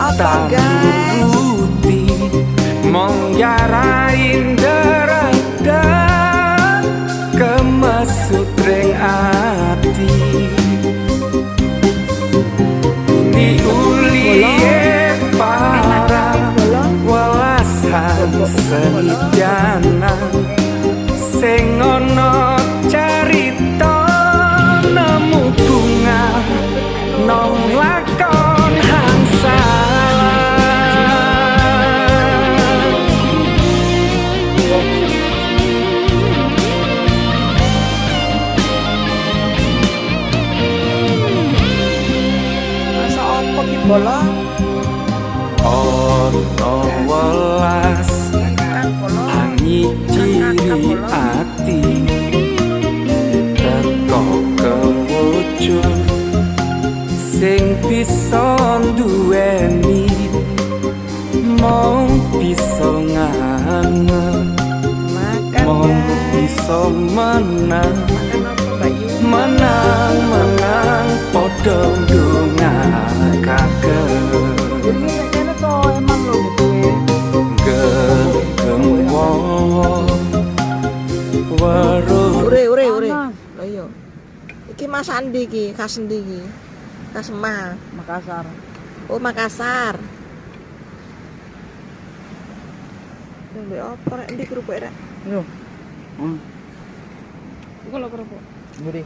apa guys? Monggarain derada kemesut ring ati diulie para welasan sejanan sing ana carita nemu bunga nong lakon hangsa. Bola Ono welas hangi ciri ati teko kewujud sing bisa duweni mong bisa ngangen mong bisa menang menang padha ndongakake ure. Lha iya. Iki Mas Andi iki, khas endi iki? Khas Makassar. Oh, Makassar. Mbek opo rek endi kerupuk rek? Yo. Iku lho kerupuk. Ngeri.